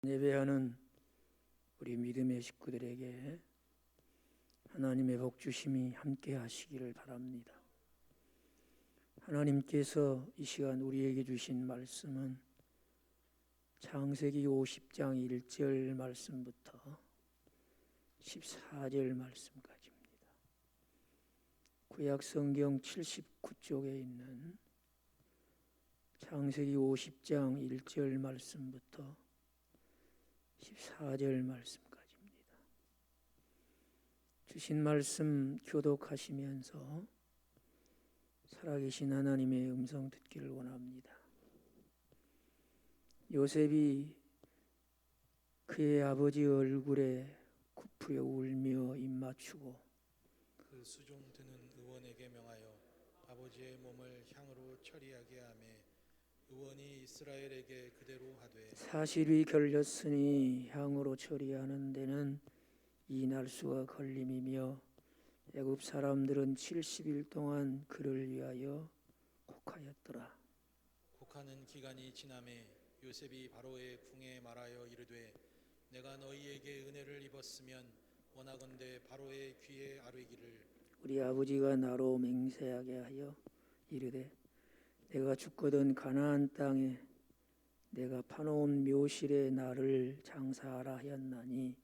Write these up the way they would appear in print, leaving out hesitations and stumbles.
예배하는 우리 믿음의 식구들에게 하나님의 복 주심이 함께 하시기를 바랍니다. 하나님께서 이 시간 우리에게 주신 말씀은 창세기 50장 1절 말씀부터 14절 말씀까지입니다. 구약성경 79쪽에 있는 창세기 50장 1절 말씀부터 14절 말씀까지입니다. 주신 말씀 교독하시면서 살아계신 하나님의 음성 듣기를 원합니다. 요셉이 그의 아버지 얼굴에 굽으려 울며 입맞추고 그 수종 드는 의원에게 명하여 아버지의 몸을 향으로 처리하게 하매 의원이 이스라엘에게 그대로 하되 사실이 걸렸으니 향으로 처리하는 데는 이 날수가 걸림이며 애굽 사람들은 70일 동안 그를 위하여 곡하였더라. 곡하는 기간이 지나매 요셉이 바로의 궁에 말하여 이르되 내가 너희에게 은혜를 입었으면 원하건대 바로의 귀에 아뢰기를 우리 아버지가 나로 맹세하게 하여 이르되 내가 죽거든 가나안 땅에 내가 파놓은 묘실에 나를 장사하라 하였나니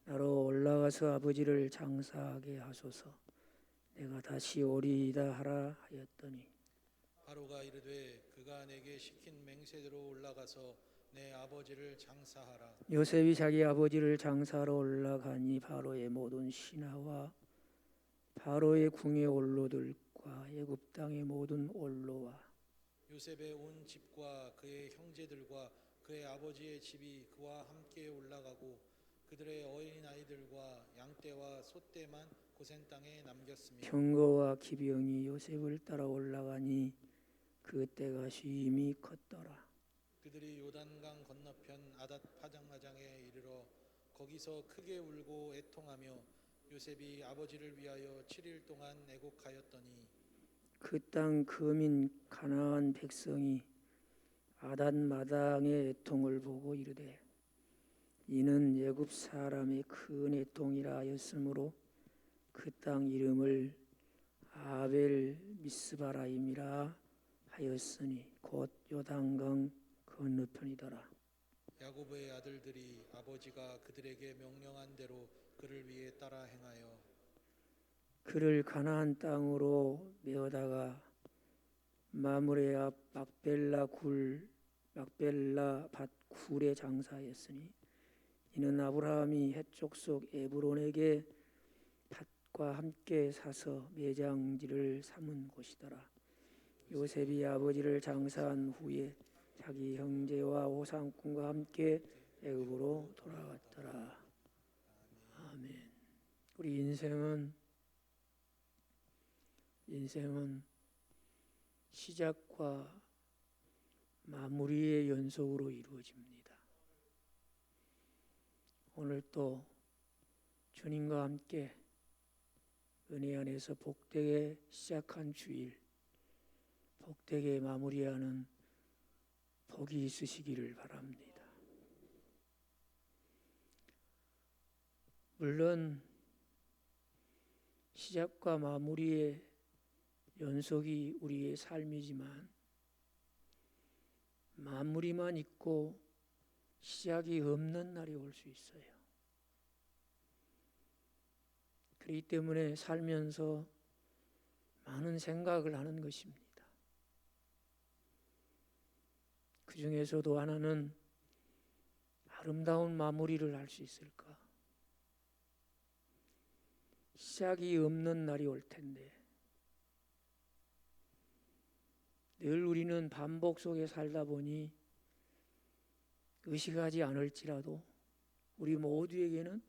나로 올라가서 아버지를 장사하게 하소서. 내가 다시 오리이다 하라 하였더니 바로가 이르되 그가 내게 시킨 맹세대로 올라가서 내 아버지를 장사하라. 요셉이 자기 아버지를 장사하러 올라가니 바로의 모든 신하와 바로의 궁의 원로들과 애굽 땅의 모든 원로와 요셉의 온 집과 그의 형제들과 그의 아버지의 집이 그와 함께 올라가고 그들의 어린아이들과 양떼와 소떼만 고센 땅에 남겼으며 병거와 기병이 요셉을 따라 올라가니 그 때가 심히 컸더라. 그들이 요단강 건너편 아닷 파장마장에 이르러 거기서 크게 울고 애통하며 요셉이 아버지를 위하여 7일 동안 애곡하였더니 그 땅 거민 가나안 백성이 아닷 마당의 애통을 보고 이르되 이는 애굽 사람의 큰 애통이라 하였으므로 그 땅 이름을 아벨 미스바라임이라 하였으니 곧 요단강 건너편이더라. 야곱의 아들들이 아버지가 그들에게 명령한 대로 그를 위해 따라 행하여 그를 가나안 땅으로 메어다가 마므레 앞 막벨라 밭 굴에 장사하였으니 이는 아브라함이 헷 속 에브론에게 밭과 함께 사서 매장지를 삼은 곳이더라. 요셉이 아버지를 장사한 후에 자기 형제와 오상꾼과 함께 애굽으로 돌아갔더라. 아멘. 우리 인생은 시작과 마무리의 연속으로 이루어집니다. 오늘 또 주님과 함께 은혜 안에서 복되게 시작한 주일, 복되게 마무리하는 복이 있으시기를 바랍니다. 물론 시작과 마무리의 연속이 우리의 삶이지만 마무리만 있고 시작이 없는 날이 올 수 있어요. 그렇기 때문에 살면서 많은 생각을 하는 것입니다. 그 중에서도 하나는 아름다운 마무리를 할 수 있을까? 시작이 없는 날이 올 텐데 늘 우리는 반복 속에 살다 보니 의식하지 않을지라도 우리 모두에게는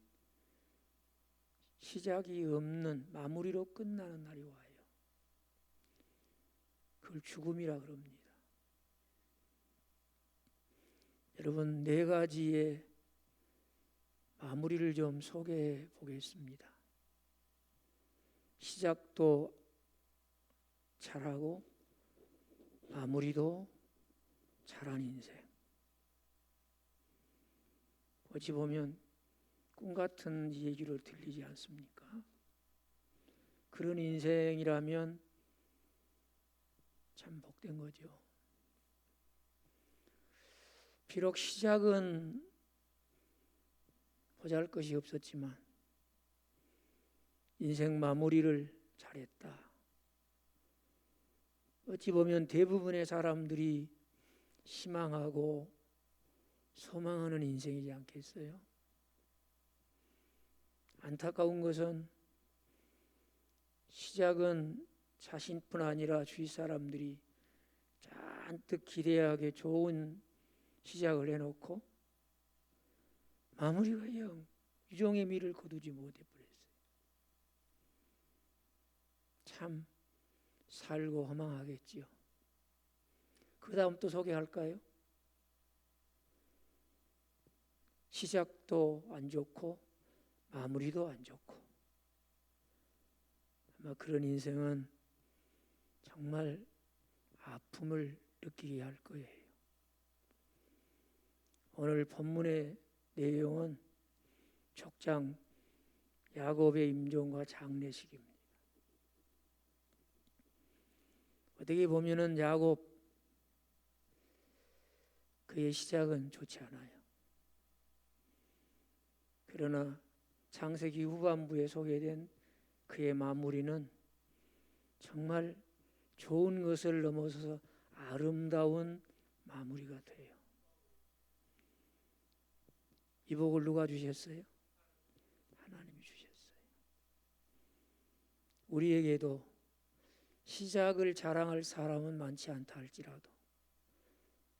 시작이 없는 마무리로 끝나는 날이 와요. 그걸 죽음이라 그럽니다. 여러분, 4가지의 마무리를 좀 소개해 보겠습니다. 시작도 잘하고 마무리도 잘한 인생. 어찌 보면 꿈 같은 얘기로 들리지 않습니까? 그런 인생이라면 참 복된 거죠. 비록 시작은 보잘것이 없었지만 인생 마무리를 잘했다. 어찌 보면 대부분의 사람들이 희망하고 소망하는 인생이지 않겠어요? 안타까운 것은 시작은 자신뿐 아니라 주위 사람들이 잔뜩 기대하게 좋은 시작을 해놓고 마무리가 영 유종의 미를 거두지 못해버렸어요. 참 살고 허망하겠지요. 그 다음 또 소개할까요? 시작도 안 좋고 마무리도 안 좋고 아마 그런 인생은 정말 아픔을 느끼게 할 거예요. 오늘 본문의 내용은 족장 야곱의 임종과 장례식입니다. 어떻게 보면은 야곱 그의 시작은 좋지 않아요. 그러나 창세기 후반부에 소개된 그의 마무리는 정말 좋은 것을 넘어서서 아름다운 마무리가 돼요. 이 복을 누가 주셨어요? 하나님이 주셨어요. 우리에게도 시작을 자랑할 사람은 많지 않다 할지라도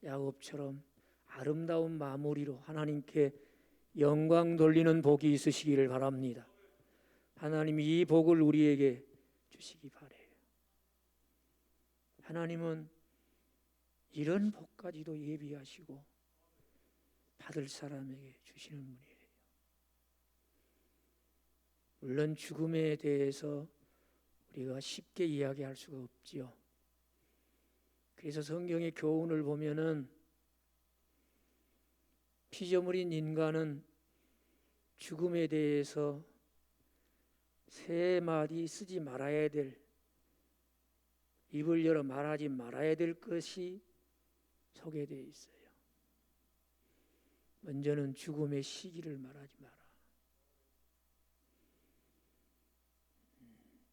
야곱처럼 아름다운 마무리로 하나님께 영광 돌리는 복이 있으시기를 바랍니다. 하나님이 이 복을 우리에게 주시기 바래요. 하나님은 이런 복까지도 예비하시고 받을 사람에게 주시는 분이에요. 물론 죽음에 대해서 우리가 쉽게 이야기할 수가 없지요. 그래서 성경의 교훈을 보면은 피조물인 인간은 죽음에 대해서 세 마디 쓰지 말아야 될, 입을 열어 말하지 말아야 될 것이 소개되어 있어요. 먼저는 죽음의 시기를 말하지 마라.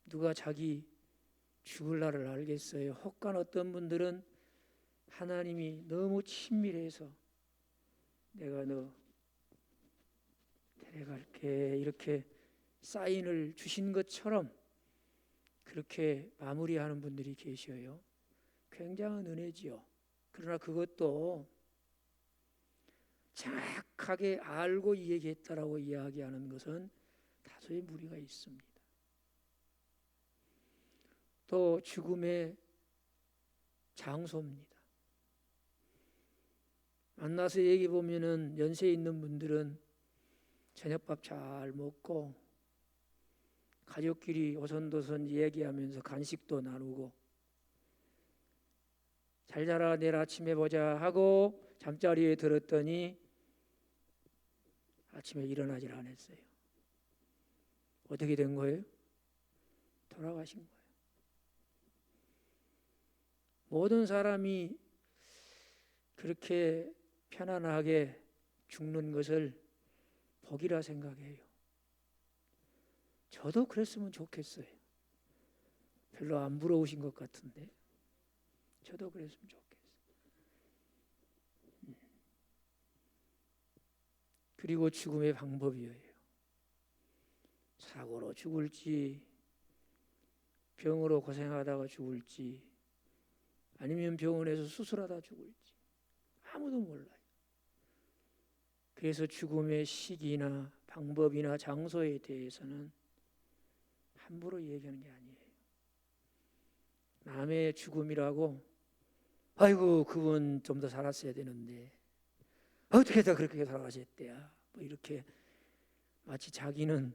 누가 자기 죽을 날을 알겠어요? 혹간 어떤 분들은 하나님이 너무 친밀해서 내가 너 데려갈게 이렇게 사인을 주신 것처럼 그렇게 마무리하는 분들이 계셔요. 굉장한 은혜지요. 그러나 그것도 정확하게 알고 얘기했다라고 이야기하는 것은 다소의 무리가 있습니다. 또 죽음의 장소입니다. 만나서 얘기 보면은 연세 있는 분들은 저녁밥 잘 먹고 가족끼리 오손도손 얘기하면서 간식도 나누고 잘 자라 내일 아침에 보자 하고 잠자리에 들었더니 아침에 일어나질 않았어요. 어떻게 된 거예요? 돌아가신 거예요. 모든 사람이 그렇게 편안하게 죽는 것을 복이라 생각해요. 저도 그랬으면 좋겠어요. 별로 안 부러우신 것 같은데 저도 그랬으면 좋겠어요. 그리고 죽음의 방법이에요. 사고로 죽을지 병으로 고생하다가 죽을지 아니면 병원에서 수술하다 죽을지 아무도 몰라요. 그래서 죽음의 시기나 방법이나 장소에 대해서는 함부로 얘기하는 게 아니에요. 남의 죽음이라고 아이고 그분 좀 더 살았어야 되는데 어떻게 다 그렇게 돌아가셨대야 뭐 이렇게 마치 자기는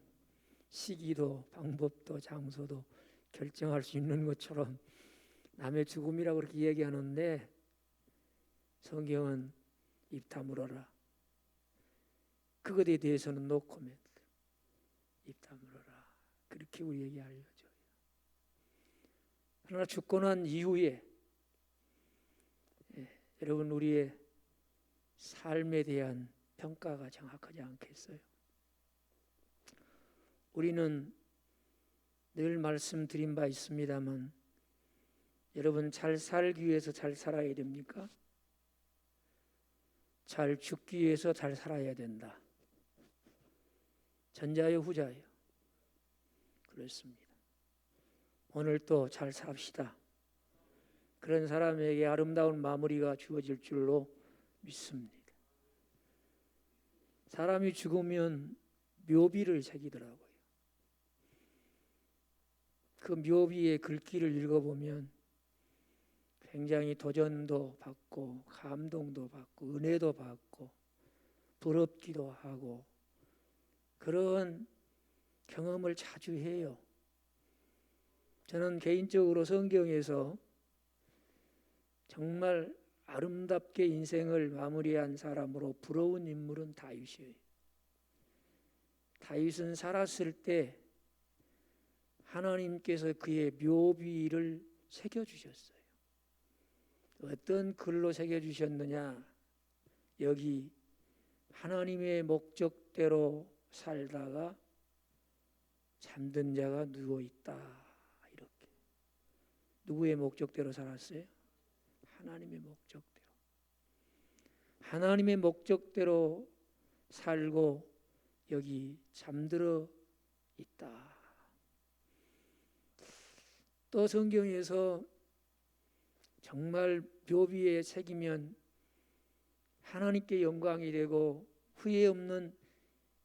시기도 방법도 장소도 결정할 수 있는 것처럼 남의 죽음이라고 그렇게 얘기하는데 성경은 입 다물어라. 그것에 대해서는 노 코멘트, 입 다물어라. 그렇게 우리에게 알려줘요. 그러나 죽고 난 이후에 여러분 우리의 삶에 대한 평가가 정확하지 않겠어요? 우리는 늘 말씀드린 바 있습니다만 여러분 잘 살기 위해서 잘 살아야 됩니까? 잘 죽기 위해서 잘 살아야 된다. 전자요 후자요? 그렇습니다. 오늘 또 잘 삽시다. 그런 사람에게 아름다운 마무리가 주어질 줄로 믿습니다. 사람이 죽으면 묘비를 새기더라고요. 그 묘비의 글귀를 읽어보면 굉장히 도전도 받고 감동도 받고 은혜도 받고 부럽기도 하고 그런 경험을 자주 해요. 저는 개인적으로 성경에서 정말 아름답게 인생을 마무리한 사람으로 부러운 인물은 다윗이에요. 다윗은 살았을 때 하나님께서 그의 묘비를 새겨주셨어요. 어떤 글로 새겨주셨느냐? 여기 하나님의 목적대로 살다가 잠든 자가 누워있다. 이렇게. 누구의 목적대로 살았어요? 하나님의 목적대로. 하나님의 목적대로 살고 여기 잠들어 있다. 또 성경에서 정말 묘비에 새기면 하나님께 영광이 되고 후회 없는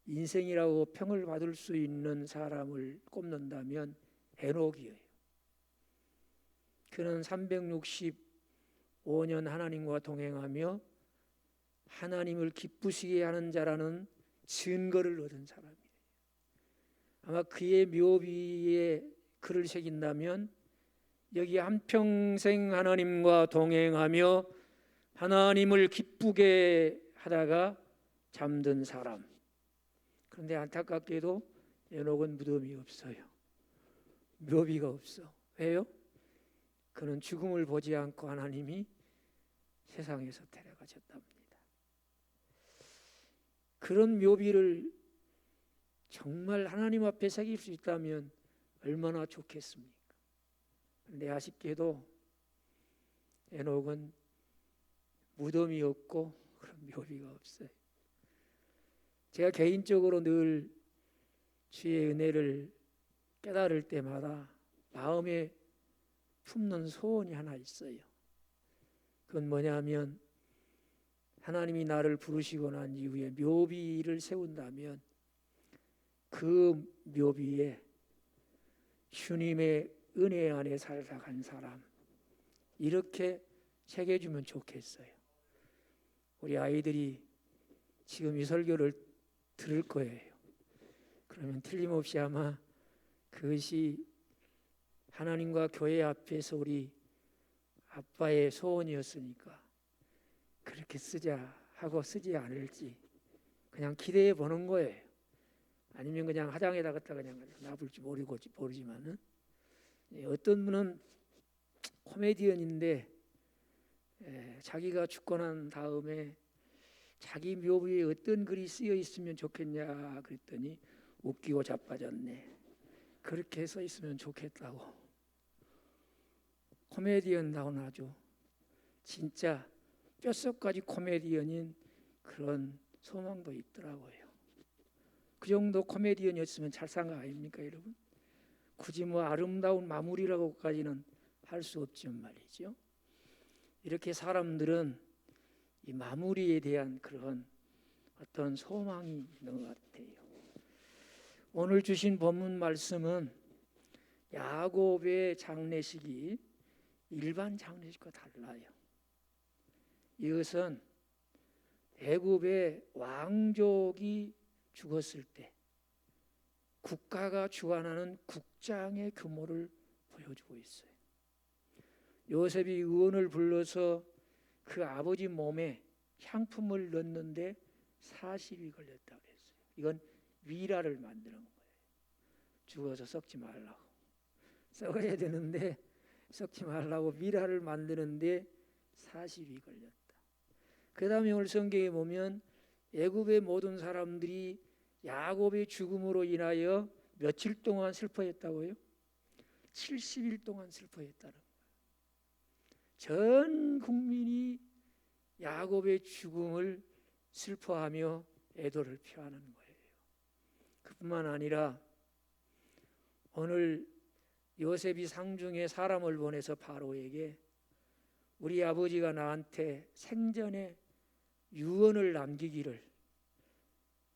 인생이라고 평을 받을 수 있는 사람을 꼽는다면 에녹이에요. 그는 365년 하나님과 동행하며 하나님을 기쁘시게 하는 자라는 증거를 얻은 사람이에요. 아마 그의 묘비에 글을 새긴다면 여기 한평생 하나님과 동행하며 하나님을 기쁘게 하다가 잠든 사람. 그런데 안타깝게도 에녹은 무덤이 없어요. 묘비가 없어. 왜요? 그는 죽음을 보지 않고 하나님이 세상에서 데려가셨답니다. 그런 묘비를 정말 하나님 앞에 새길 수 있다면 얼마나 좋겠습니까? 그런데 아쉽게도 에녹은 무덤이 없고 그런 묘비가 없어요. 제가 개인적으로 늘 주의 은혜를 깨달을 때마다 마음에 품는 소원이 하나 있어요. 그건 뭐냐면 하나님이 나를 부르시고 난 이후에 묘비를 세운다면 그 묘비에 주님의 은혜 안에 살다 간 사람 이렇게 새겨주면 좋겠어요. 우리 아이들이 지금 이 설교를 들을 거예요. 그러면 틀림없이 아마 그것이 하나님과 교회 앞에서 우리 아빠의 소원이었으니까 그렇게 쓰자 하고 쓰지 않을지 그냥 기대해 보는 거예요. 아니면 그냥 화장에다 갖다 그냥 놔둘지 모르지만은 어떤 분은 코미디언인데 자기가 죽고 난 다음에 자기 묘비에 어떤 글이 쓰여 있으면 좋겠냐 그랬더니 웃기고 자빠졌네. 그렇게 써 있으면 좋겠다고. 코미디언다운 아주 진짜 뼛속까지 코미디언인 그런 소망도 있더라고요. 그 정도 코미디언이었으면 잘 산 거 아닙니까 여러분? 굳이 뭐 아름다운 마무리라고까지는 할 수 없지만 말이죠. 이렇게 사람들은 이 마무리에 대한 그런 어떤 소망이 있는 것 같아요. 오늘 주신 본문 말씀은 야곱의 장례식이 일반 장례식과 달라요. 이것은 애굽의 왕족이 죽었을 때 국가가 주관하는 국장의 규모를 보여주고 있어요. 요셉이 의원을 불러서 그 아버지 몸에 향품을 넣는데 40이 걸렸다고 그랬어요. 이건 위라를 만드는 거예요. 죽어서 썩지 말라고. 썩어야 되는데 썩지 말라고 미라를 만드는데 40이 걸렸다. 그 다음에 오늘 성경에 보면 애굽의 모든 사람들이 야곱의 죽음으로 인하여 며칠 동안 슬퍼했다고요? 70일 동안 슬퍼했다는 거예요. 전 국민이 야곱의 죽음을 슬퍼하며 애도를 표하는 거예요. 그뿐만 아니라 오늘 요셉이 상중에 사람을 보내서 바로에게 우리 아버지가 나한테 생전에 유언을 남기기를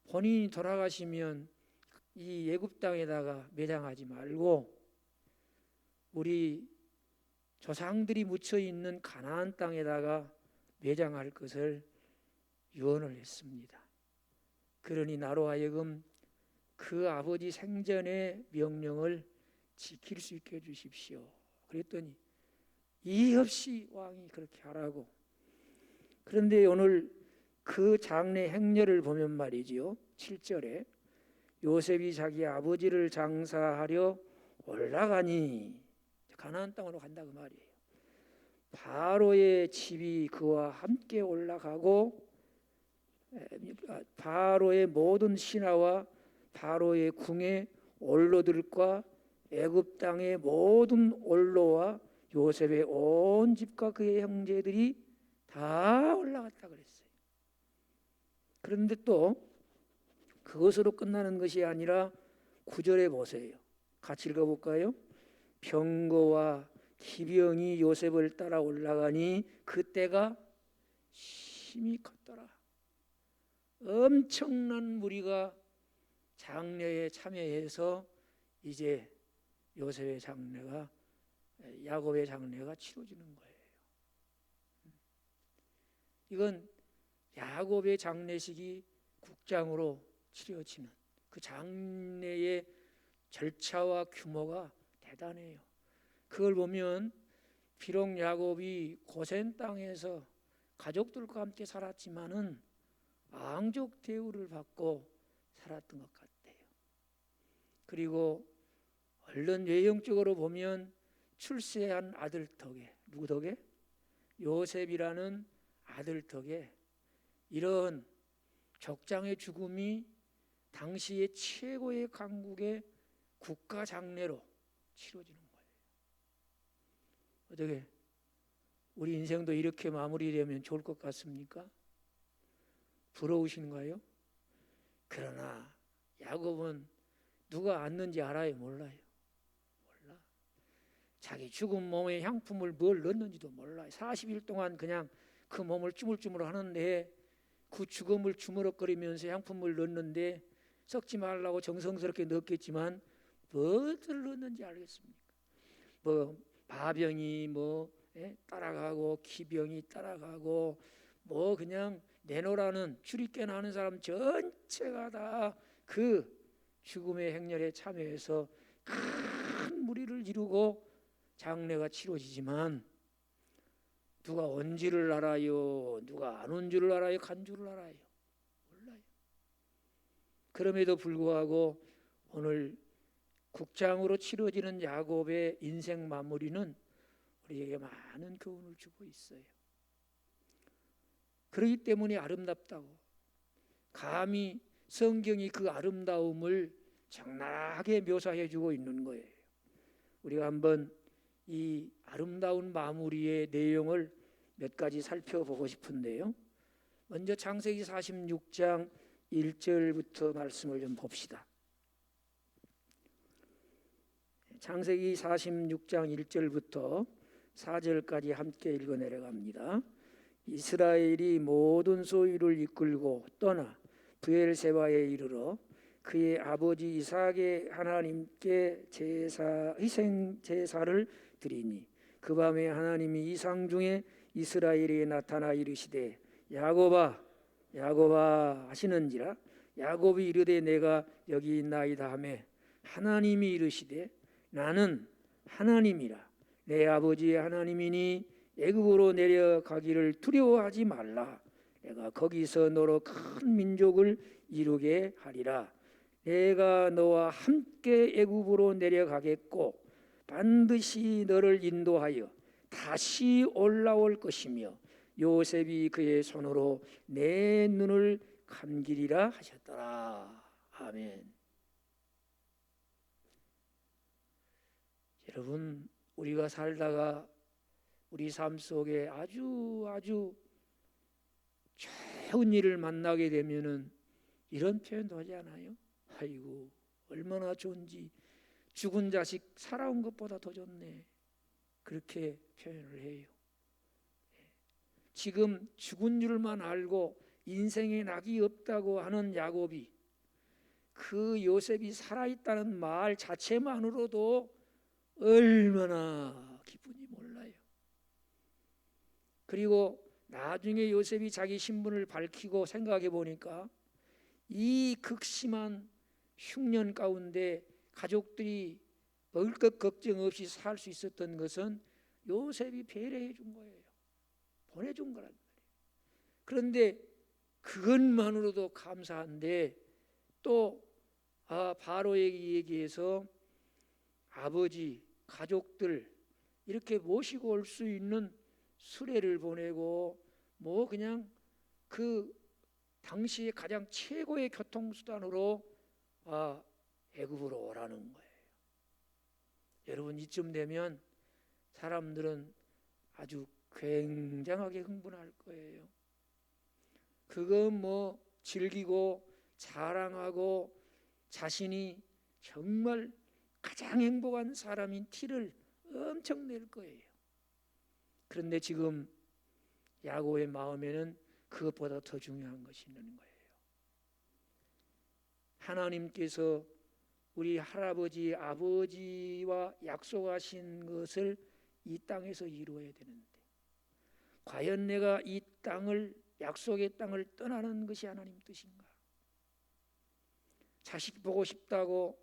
본인이 돌아가시면 이 애굽 땅에다가 매장하지 말고 우리 조상들이 묻혀 있는 가나안 땅에다가 매장할 것을 유언을 했습니다. 그러니 나로 하여금 그 아버지 생전의 명령을 지킬 수 있게 해주십시오. 그랬더니 이의 없이 왕이 그렇게 하라고. 그런데 오늘 그 장례 행렬을 보면 말이지요, 7절에 요셉이 자기 아버지를 장사하려 올라가니, 가나안 땅으로 간다 그 말이에요. 바로의 집이 그와 함께 올라가고 바로의 모든 신하와 바로의 궁의 원로들과 애굽 땅의 모든 원로와 요셉의 온 집과 그의 형제들이 다 올라갔다 그랬어요. 그런데 또 그것으로 끝나는 것이 아니라 9절에 보세요. 같이 읽어볼까요? 병거와 기병이 요셉을 따라 올라가니 그때가 심히 컸더라. 엄청난 무리가 장례에 참여해서 이제 요셉의 장례가, 야곱의 장례가 치러지는 거예요. 이건 야곱의 장례식이 국장으로 치러지는 그 장례의 절차와 규모가 대단해요. 그걸 보면 비록 야곱이 고센 땅에서 가족들과 함께 살았지만은 왕족 대우를 받고 살았던 것 같아요. 그리고 얼른 외형적으로 보면 출세한 아들 덕에, 누구 덕에? 요셉이라는 아들 덕에 이런 족장의 죽음이 당시의 최고의 강국의 국가 장례로 치러지는 거예요. 어떻게 우리 인생도 이렇게 마무리되면 좋을 것 같습니까? 부러우신가요? 그러나 야곱은 누가 앉는지 알아요? 몰라요? 몰라. 자기 죽은 몸에 향품을 뭘 넣는지도 몰라요. 40일 동안 그냥 그 몸을 쭈물쭈물 하는데 그 죽음을 주무럭거리면서 향품을 넣는데 썩지 말라고 정성스럽게 넣었겠지만 무엇을 넣었는지 알겠습니까? 뭐 마병이 따라가고 기병이 따라가고 뭐 그냥 내노라는 출입견 하는 사람 전체가 다 그 죽음의 행렬에 참여해서 큰 무리를 이루고 장례가 치러지지만 누가 온 줄을 알아요? 누가 안 온 줄을 알아요? 간 줄을 알아요? 몰라요. 그럼에도 불구하고 오늘 국장으로 치러지는 야곱의 인생 마무리는 우리에게 많은 교훈을 주고 있어요. 그렇기 때문에 아름답다고, 감히 성경이 그 아름다움을 적나라하게 묘사해 주고 있는 거예요. 우리가 한번 이 아름다운 마무리의 내용을 몇 가지 살펴보고 싶은데요. 먼저 창세기 46장 1절부터 말씀을 좀 봅시다. 창세기 46장 1절부터 4절까지 함께 읽어 내려갑니다. 이스라엘이 모든 소유를 이끌고 떠나 브엘세바에 이르러 그의 아버지 이삭의 하나님께 희생 제사를 드리니 그 밤에 하나님이 이상 중에 이스라엘에 나타나 이르시되 야곱아 야곱아 하시는지라. 야곱이 이르되 내가 여기 있나이다 하매 하나님이 이르시되 나는 하나님이라. 내 아버지의 하나님이니 애굽으로 내려가기를 두려워하지 말라. 내가 거기서 너로 큰 민족을 이루게 하리라. 내가 너와 함께 애굽으로 내려가겠고 반드시 너를 인도하여 다시 올라올 것이며 요셉이 그의 손으로 내 눈을 감기리라 하셨더라. 아멘. 여러분, 우리가 살다가 우리 삶 속에 아주 좋은 일을 만나게 되면은 이런 표현도 하지 않아요? 아이고 얼마나 좋은지, 죽은 자식 살아온 것보다 더 좋네, 그렇게 표현을 해요. 지금 죽은 줄만 알고 인생에 낙이 없다고 하는 야곱이 그 요셉이 살아있다는 말 자체만으로도 얼마나 기쁜지 몰라요. 그리고 나중에 요셉이 자기 신분을 밝히고 생각해 보니까 이 극심한 흉년 가운데 가족들이 먹을 것 걱정 없이 살 수 있었던 것은 요셉이 배려해 준 거예요. 보내준 거란 말이에요. 그런데 그것만으로도 감사한데 또 바로에게 얘기해서 아버지, 가족들 이렇게 모시고 올 수 있는 수레를 보내고 뭐 그냥 그 당시에 가장 최고의 교통수단으로 애굽으로 오라는 거예요. 여러분, 이쯤 되면 사람들은 아주 굉장하게 흥분할 거예요. 그건 뭐 즐기고 자랑하고 자신이 정말 가장 행복한 사람인 티를 엄청 낼 거예요. 그런데 지금 야곱의 마음에는 그것보다 더 중요한 것이 있는 거예요. 하나님께서 우리 할아버지, 아버지와 약속하신 것을 이 땅에서 이루어야 되는데 과연 내가 이 땅을, 약속의 땅을 떠나는 것이 하나님 뜻인가? 자식 보고 싶다고,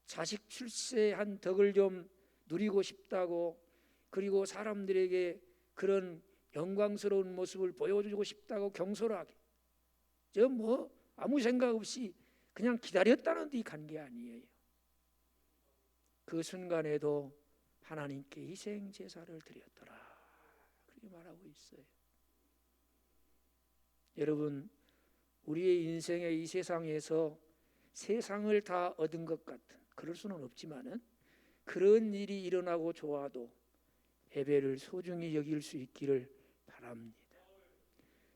자식 출세한 덕을 좀 누리고 싶다고, 그리고 사람들에게 그런 영광스러운 모습을 보여주고 싶다고 경솔하게 저 뭐 아무 생각 없이 그냥 기다렸다는 데 간 게 아니에요. 그 순간에도 하나님께 희생 제사를 드렸더라, 그렇게 말하고 있어요. 여러분, 우리의 인생의 이 세상에서 세상을 다 얻은 것 같은, 그럴 수는 없지만은 그런 일이 일어나고 좋아도 예배를 소중히 여길 수 있기를 바랍니다.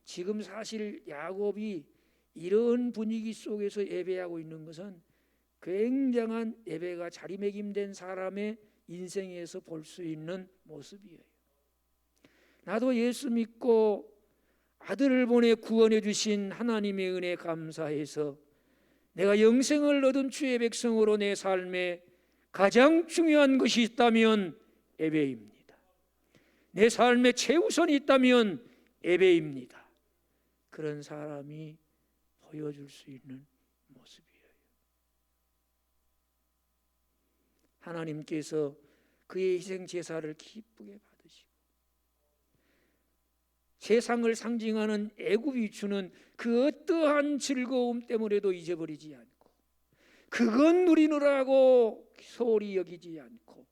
지금 사실 야곱이 이런 분위기 속에서 예배하고 있는 것은 굉장한 예배가 자리매김된 사람의 인생에서 볼 수 있는 모습이에요. 나도 예수 믿고 아들을 보내 구원해 주신 하나님의 은혜 감사해서 내가 영생을 얻은 주의 백성으로 내 삶에 가장 중요한 것이 있다면 예배입니다. 내 삶에 최우선이 있다면 예배입니다. 그런 사람이 보여줄 수 있는 모습이에요. 하나님께서 그의 희생 제사를 기쁘게 받으시고 세상을 상징하는 애굽이 주는 그 어떠한 즐거움 때문에도 잊어버리지 않고 그건 누리느라고 소홀히 여기지 않고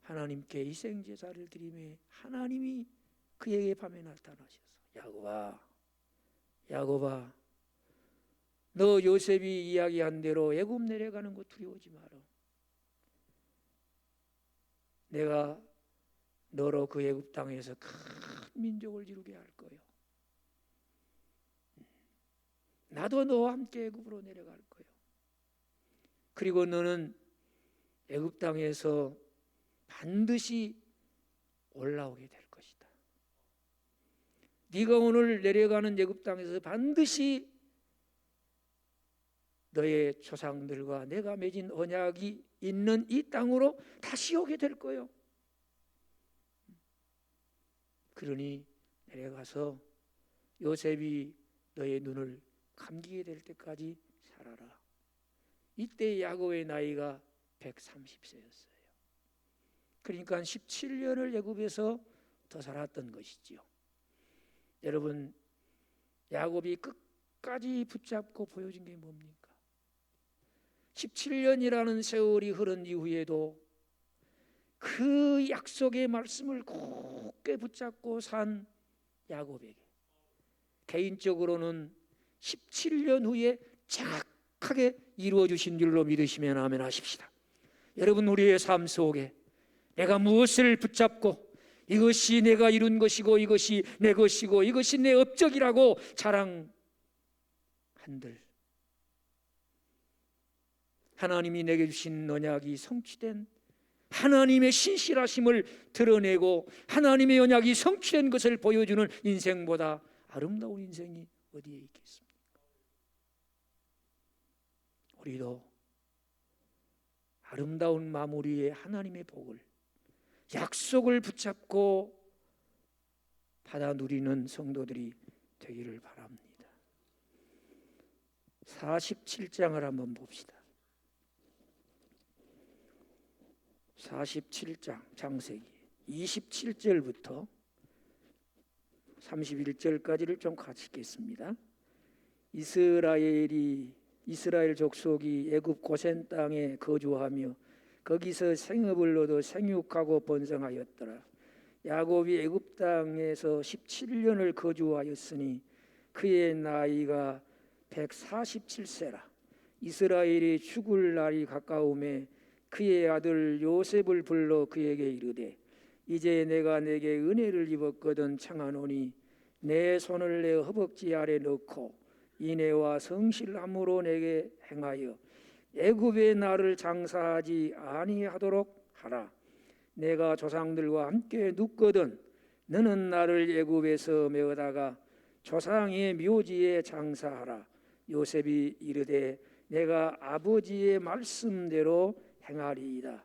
하나님께 희생 제사를 드리매 하나님이 그에게 밤에 나타나셔서 야곱아, 너 요셉이 이야기한 대로 애굽 내려가는 거 두려워하지 마라. 내가 너로 그 애굽 땅에서 큰 민족을 이루게 할 거요. 나도 너와 함께 애굽으로 내려갈 거요. 그리고 너는 애굽 땅에서 반드시 올라오게 될 것이다. 네가 오늘 내려가는 애굽 땅에서 반드시 너의 조상들과 내가 맺은 언약이 있는 이 땅으로 다시 오게 될 거요. 그러니 내려가서 요셉이 너의 눈을 감기게 될 때까지 살아라. 이때 야곱의 나이가 130세였어요. 그러니까 17년을 애굽에서 더 살았던 것이지요. 여러분, 야곱이 끝까지 붙잡고 보여준 게 뭡니까? 17년이라는 세월이 흐른 이후에도 그 약속의 말씀을 굳게 붙잡고 산 야곱에게 개인적으로는 17년 후에 정확하게 이루어 주신 줄로 믿으시면 아멘 하십시다. 여러분, 우리의 삶 속에 내가 무엇을 붙잡고 이것이 내가 이룬 것이고 이것이 내 것이고 이것이 내 업적이라고 자랑한들, 하나님이 내게 주신 언약이 성취된, 하나님의 신실하심을 드러내고 하나님의 언약이 성취된 것을 보여주는 인생보다 아름다운 인생이 어디에 있겠습니까? 우리도 아름다운 마무리에 하나님의 복을, 약속을 붙잡고 받아 누리는 성도들이 되기를 바랍니다. 47장을 한번 봅시다. 47장 창세기 27절부터 31절까지를 좀 같이 읽겠습니다. 이스라엘 족속이 애굽 고센 땅에 거주하며 거기서 생업을 얻어 생육하고 번성하였더라. 야곱이 애굽 땅에서 17년을 거주하였으니 그의 나이가 147세라. 이스라엘이 죽을 날이 가까움에 그의 아들 요셉을 불러 그에게 이르되 이제 내가 내게 은혜를 입었거든 청하노니 내 손을 내 허벅지 아래 넣고 인애와 성실함으로 내게 행하여 애굽에 나를 장사하지 아니하도록 하라. 내가 조상들과 함께 눕거든 너는 나를 애굽에서 메어다가 조상의 묘지에 장사하라. 요셉이 이르되 내가 아버지의 말씀대로 행하리이다.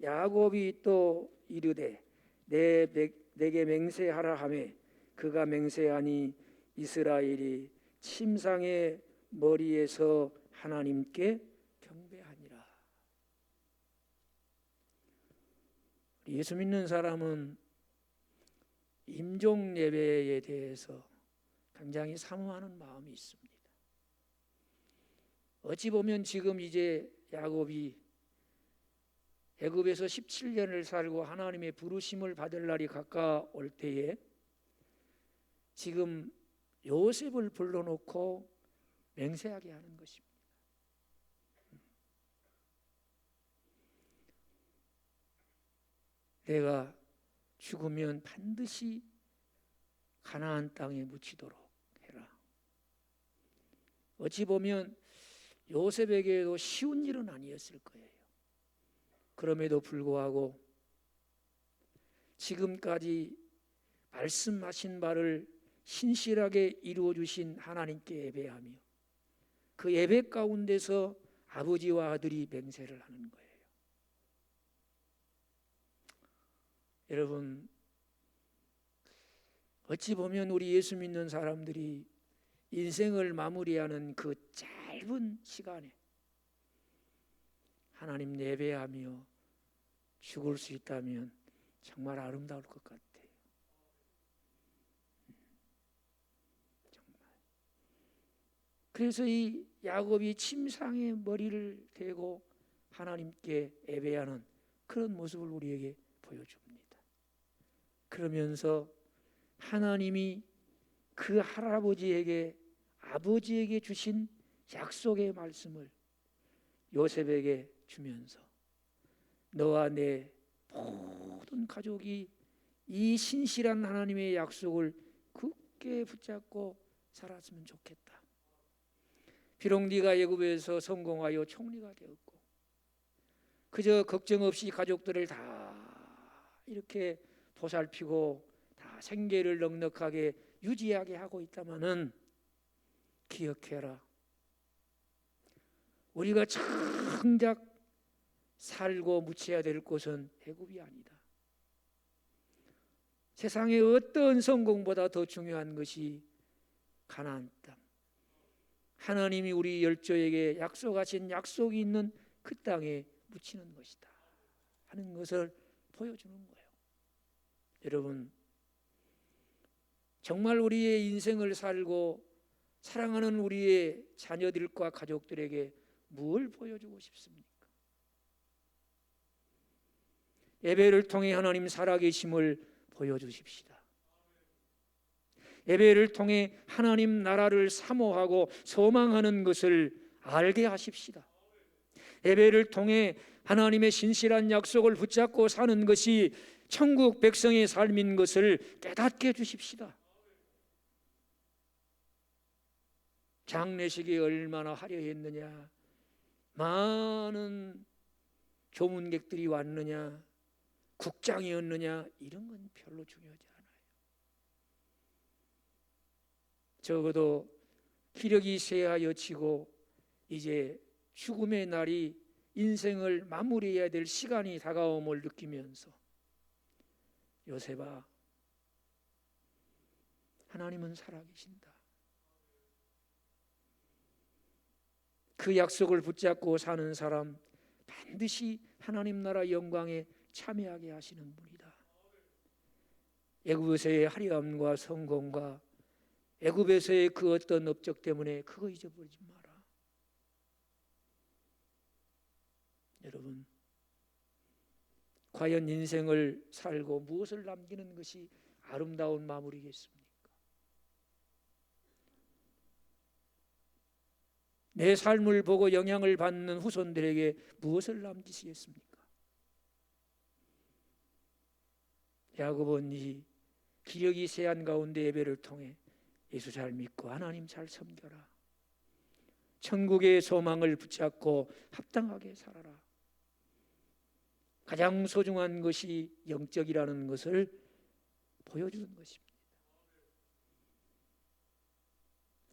야곱이 또 이르되 내게 맹세하라 하매 그가 맹세하니 이스라엘이 침상의 머리에서 하나님께 경배하니라. 예수 믿는 사람은 임종 예배에 대해서 굉장히 사모하는 마음이 있습니다. 어찌 보면 지금 이제 야곱이 애굽에서 17년을 살고 하나님의 부르심을 받을 날이 가까울 때에 지금 요셉을 불러놓고 맹세하게 하는 것입니다. 내가 죽으면 반드시 가나안 땅에 묻히도록 해라. 어찌 보면 요셉에게도 쉬운 일은 아니었을 거예요. 그럼에도 불구하고 지금까지 말씀하신 바를 신실하게 이루어 주신 하나님께 예배하며 그 예배 가운데서 아버지와 아들이 맹세를 하는 거예요. 여러분, 어찌 보면 우리 예수 믿는 사람들이 인생을 마무리하는 그 짧은 시간에 하나님 예배하며 죽을 수 있다면 정말 아름다울 것 같아요. 정말. 그래서 이 야곱이 침상에 머리를 대고 하나님께 예배하는 그런 모습을 우리에게 보여줍니다. 그러면서 하나님이 그 할아버지에게 아버지에게 주신 약속의 말씀을 요셉에게 주면서 너와 내 모든 가족이 이 신실한 하나님의 약속을 굳게 붙잡고 살았으면 좋겠다. 비록 네가 애굽에서 성공하여 총리가 되었고 그저 걱정 없이 가족들을 다 이렇게 보살피고 다 생계를 넉넉하게 유지하게 하고 있다마는 기억해라. 우리가 정작 살고 묻혀야 될 곳은 애굽이 아니다. 세상의 어떤 성공보다 더 중요한 것이 가나안 땅. 하나님이 우리 열조에게 약속하신 약속이 있는 그 땅에 묻히는 것이다 하는 것을 보여주는 거예요. 여러분, 정말 우리의 인생을 살고 사랑하는 우리의 자녀들과 가족들에게 뭘 보여주고 싶습니까? 예배를 통해 하나님 살아계심을 보여주십시다. 예배를 통해 하나님 나라를 사모하고 소망하는 것을 알게 하십시다. 예배를 통해 하나님의 신실한 약속을 붙잡고 사는 것이 천국 백성의 삶인 것을 깨닫게 해주십시다. 장례식이 얼마나 화려했느냐, 많은 조문객들이 왔느냐, 국장이었느냐, 이런 건 별로 중요하지 않아요. 적어도 기력이 쇠하여 지고 이제 죽음의 날이 인생을 마무리해야 될 시간이 다가옴을 느끼면서 요셉아, 하나님은 살아계신다. 그 약속을 붙잡고 사는 사람 반드시 하나님 나라 영광에 참여하게 하시는 분이다. 애굽에서의 화려함과 성공과 애굽에서의 그 어떤 업적 때문에 그거 잊어버리지 마라. 여러분, 과연 인생을 살고 무엇을 남기는 것이 아름다운 마무리겠습니까? 내 삶을 보고 영향을 받는 후손들에게 무엇을 남기시겠습니까? 야곱은 이 기력이 쇠한 가운데 예배를 통해 예수 잘 믿고 하나님 잘 섬겨라, 천국의 소망을 붙잡고 합당하게 살아라, 가장 소중한 것이 영적이라는 것을 보여주는 것입니다.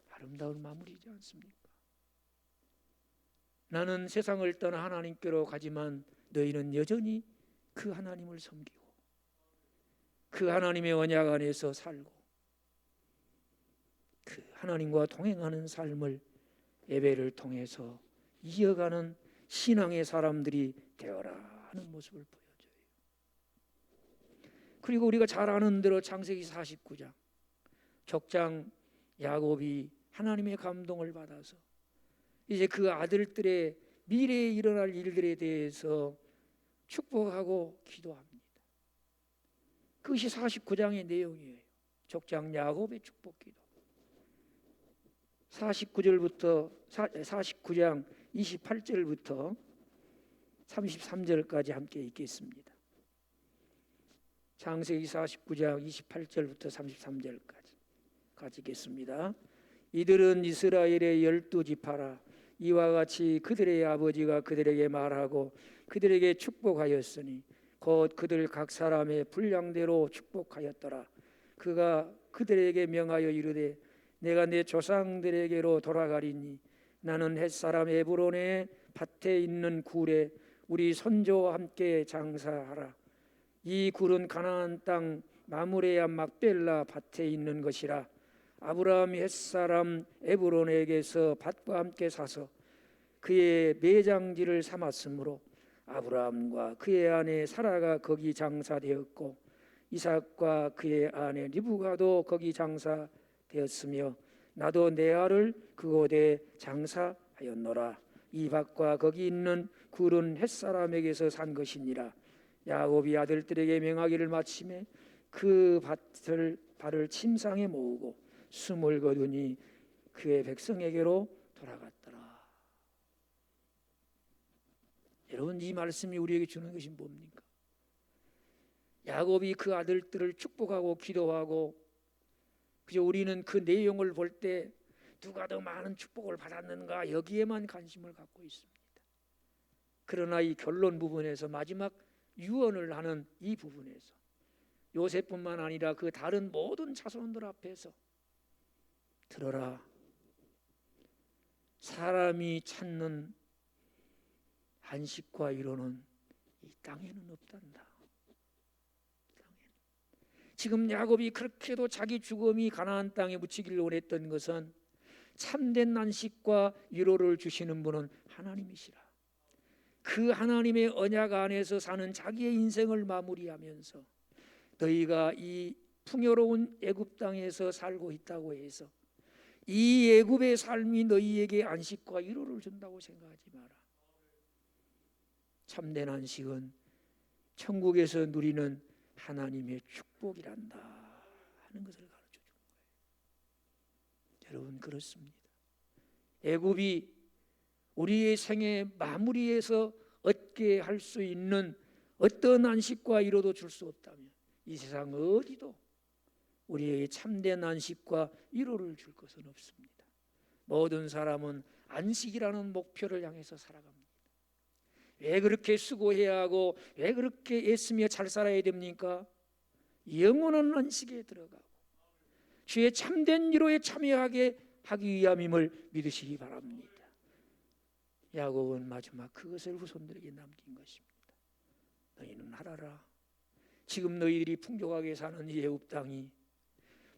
아름다운 마무리이지 않습니까? 나는 세상을 떠나 하나님께로 가지만 너희는 여전히 그 하나님을 섬기고 그 하나님의 언약 안에서 살고 그 하나님과 동행하는 삶을 예배를 통해서 이어가는 신앙의 사람들이 되어라 하는 모습을 보여줘요. 그리고 우리가 잘 아는 대로 창세기 49장 족장 야곱이 하나님의 감동을 받아서 이제 그 아들들의 미래에 일어날 일들에 대해서 축복하고 기도합니다. 그것이 49장의 내용이에요. 족장 야곱의 축복기도. 49장 28절부터 33절까지 함께 읽겠습니다. 창세기 49장 28절부터 33절까지 같이 읽겠습니다. 이들은 이스라엘의 12지파라. 이와 같이 그들의 아버지가 그들에게 말하고 그들에게 축복하였으니 곧 그들 각 사람의 분량대로 축복하였더라. 그가 그들에게 명하여 이르되 내가 내 조상들에게로 돌아가리니 나는 햇사람 에브론의 밭에 있는 굴에 우리 손조와 함께 장사하라. 이 굴은 가나안 땅 마므레야 막벨라 밭에 있는 것이라. 아브라함이 햇사람 에브론에게서 밭과 함께 사서 그의 매장지를 삼았으므로 아브라함과 그의 아내 사라가 거기 장사되었고 이삭과 그의 아내 리브가도 거기 장사되었으며 나도 내 알을 그곳에 장사하였노라. 이 밭과 거기 있는 굴은 햇사람에게서 산 것이니라. 야곱이 아들들에게 명하기를 마침에 그 발을 침상에 모으고 숨을 거두니 그의 백성에게로 돌아갔더라. 여러분, 이 말씀이 우리에게 주는 것이 뭡니까? 야곱이 그 아들들을 축복하고 기도하고 그저 우리는 그 내용을 볼 때 누가 더 많은 축복을 받았는가 여기에만 관심을 갖고 있습니다. 그러나 이 결론 부분에서 마지막 유언을 하는 이 부분에서 요셉뿐만 아니라 그 다른 모든 자손들 앞에서 들어라. 사람이 찾는 안식과 위로는 이 땅에는 없단다. 지금 야곱이 그렇게도 자기 죽음이 가나안 땅에 묻히기를 원했던 것은 참된 안식과 위로를 주시는 분은 하나님이시라. 그 하나님의 언약 안에서 사는 자기의 인생을 마무리하면서 너희가 이 풍요로운 애굽 땅에서 살고 있다고 해서 이 애굽의 삶이 너희에게 안식과 위로를 준다고 생각하지 마라. 참된 안식은 천국에서 누리는 하나님의 축복이란다 하는 것을 가르쳐 준 거예요. 여러분, 그렇습니다. 애굽이 우리의 생의 마무리에서 얻게 할 수 있는 어떤 안식과 위로도 줄 수 없다면 이 세상 어디도 우리에게 참된 안식과 위로를 줄 것은 없습니다. 모든 사람은 안식이라는 목표를 향해서 살아갑니다. 왜 그렇게 수고해야 하고 왜 그렇게 애쓰며 잘 살아야 됩니까? 영원한 안식에 들어가고 주의 참된 위로에 참여하게 하기 위함임을 믿으시기 바랍니다. 야곱은 마지막 그것을 후손들에게 남긴 것입니다. 너희는 하라라. 지금 너희들이 풍족하게 사는 이 애굽 땅이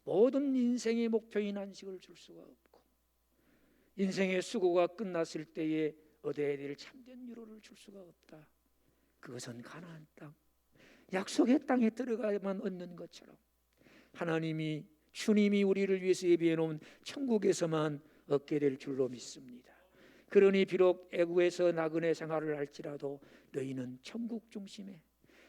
모든 인생의 목표인 안식을 줄 수가 없고 인생의 수고가 끝났을 때에 얻어야 될 참된 위로를 줄 수가 없다. 그것은 가나안 땅, 약속의 땅에 들어가야만 얻는 것처럼 하나님이 주님이 우리를 위해서 예비해 놓은 천국에서만 얻게 될 줄로 믿습니다. 그러니 비록 애굽에서 나그네 생활을 할지라도 너희는 천국 중심에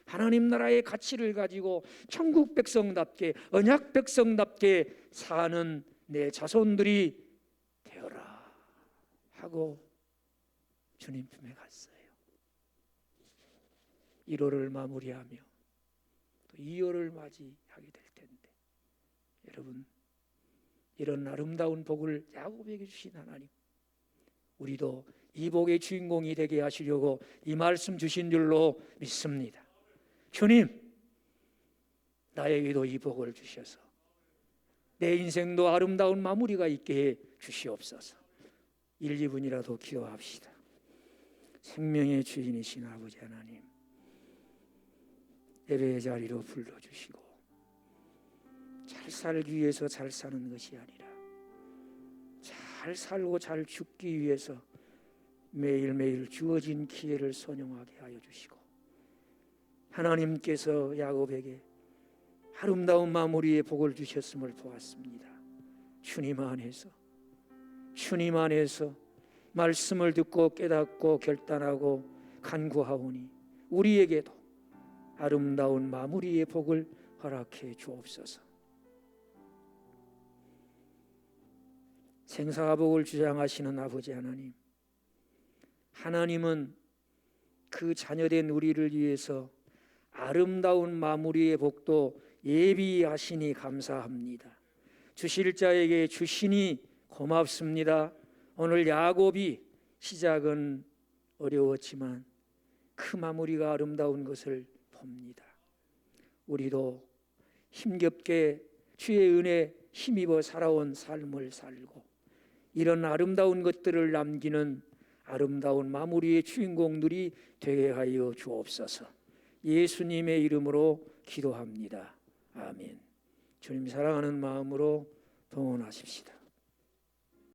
하나님 나라의 가치를 가지고 천국 백성답게 언약 백성답게 사는 내 자손들이 되어라 하고 주님 품에 갔어요. 1월을 마무리하며 또 2월을 맞이하게 될 텐데 여러분, 이런 아름다운 복을 야곱에게 주신 하나님, 우리도 이 복의 주인공이 되게 하시려고 이 말씀 주신 줄로 믿습니다. 주님, 나에게도 이 복을 주셔서 내 인생도 아름다운 마무리가 있게 해 주시옵소서. 1, 2분이라도 기도합시다. 생명의 주인이신 아버지 하나님, 예배의 자리로 불러주시고 잘 살기 위해서 잘 사는 것이 아니라 잘 살고 잘 죽기 위해서 매일매일 주어진 기회를 선용하게 하여 주시고 하나님께서 야곱에게 아름다운 마무리의 복을 주셨음을 보았습니다. 주님 안에서 말씀을 듣고 깨닫고 결단하고 간구하오니 우리에게도 아름다운 마무리의 복을 허락해 주옵소서. 생사복을 주장하시는 아버지 하나님, 하나님은 그 자녀된 우리를 위해서 아름다운 마무리의 복도 예비하시니 감사합니다. 주실 자에게 주시니 고맙습니다. 오늘 야곱이 시작은 어려웠지만 그 마무리가 아름다운 것을 봅니다. 우리도 힘겹게 주의 은혜 힘입어 살아온 삶을 살고 이런 아름다운 것들을 남기는 아름다운 마무리의 주인공들이 되게 하여 주옵소서. 예수님의 이름으로 기도합니다. 아멘. 주님 사랑하는 마음으로 동원하십시다.